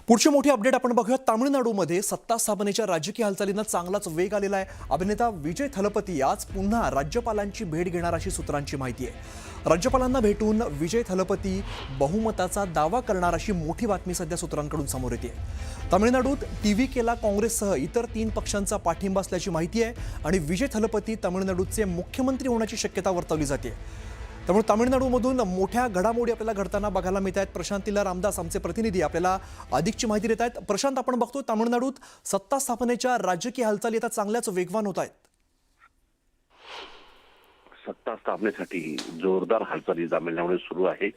पुढची मोठी अपडेट आपण बघूया। तामिळनाडूमध्ये सत्ता स्थापनेच्या राजकीय हालचालींना चांगलाच वेग आलेला आहे। अभिनेता विजय थलपती आज पुन्हा राज्यपालांची भेट घेणार अशी सूत्रांची माहिती आहे। राज्यपालांना भेटून विजय थलपती बहुमताचा दावा करणार अशी मोठी बातमी सध्या सूत्रांकडून समोर येते। तामिळनाडूत टीव्हीकेला काँग्रेससह इतर 3 पक्षांचा पाठिंबा असल्याची माहिती आहे आणि विजय थलपती तामिळनाडूचे मुख्यमंत्री होण्याची शक्यता वर्तवली जाते। त्यामुळे तामिळनाडूमधून मोठ्या घडामोडी आपल्याला घडताना बघायला मिळत आहेत। प्रशांत तिला रामदास आमचे प्रतिनिधी आपल्याला अधिकची माहिती देत आहेत। प्रशांत, आपण बघतो तामिळनाडूत सत्ता स्थापनेच्या राजकीय हालचाली आता चांगल्याच वेगवान होत आहेत। सत्ता स्थापनेसाठी जोरदार हालचाली तामिळनाडूमध्ये सुरू आहे।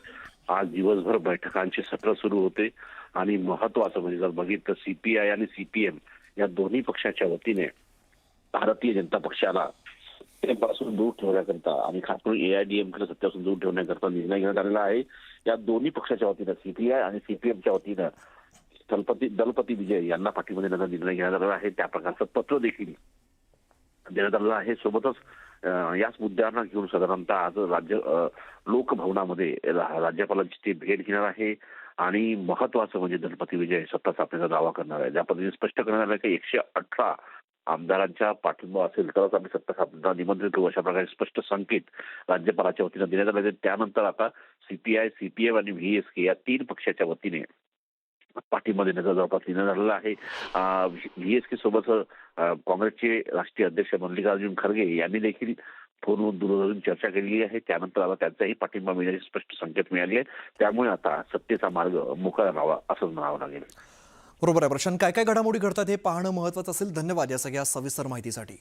आज दिवसभर बैठकांचे सत्र सुरू होते आणि महत्त्वाचं म्हणजे जर बघितलं सीपीआय आणि सीपीएम या दोन्ही पक्षाच्या वतीने भारतीय जनता पक्षाला सत्तेपासून दूर ठेवण्याकरता आणि खास करून एआयडीएमके सत्तेपासून दूर ठेवण्याकरता निर्णय घेण्यात आलेला आहे। या दोन्ही पक्षाच्या वतीनं सीपीआय आणि सीपीएमच्या वतीनं दलपती विजय यांना पाठिंबा देण्याचा निर्णय घेण्यात आलेला आहे। त्या प्रकारचं पत्र देखील देण्यात आलेलं आहे। सोबतच याच मुद्द्यांना घेऊन साधारणतः आज लोकभवनामध्ये राज्यपालांची ते भेट घेणार आहे आणि महत्वाचं म्हणजे दलपती विजय सत्ता स्थापनेचा दावा करणार आहे। ज्या पद्धतीने स्पष्ट करण्यात आलं की 118 आमदारांच्या पाठिंबा असेल तरच आम्ही सत्ता स्थापनेला निमंत्रित करू, अशा प्रकारे स्पष्ट संकेत राज्यपालाच्या वतीनं देण्यात आले। त्यानंतर आता सीपीआय, सीपीएम आणि व्हीएसके या 3 पक्षाच्या वतीने पाठिंबा देण्याचा जवळपास निर्णय झालेला आहे। व्हीएसके सोबत काँग्रेसचे राष्ट्रीय अध्यक्ष मल्लिकार्जुन खरगे यांनी देखील फोनवरून दूरध्वनीवरून चर्चा केलेली आहे। त्यानंतर आता त्यांचाही पाठिंबा मिळण्याचे स्पष्ट संकेत मिळाले आहेत। त्यामुळे आता सत्तेचा मार्ग मोकळा राहावा असं म्हणावं लागेल। बरोबर आहे प्रशांत, काय काय घडामोडी घडतात हे पाहणं महत्त्वाचं असेल। धन्यवाद या सगळ्या सविस्तर माहितीसाठी।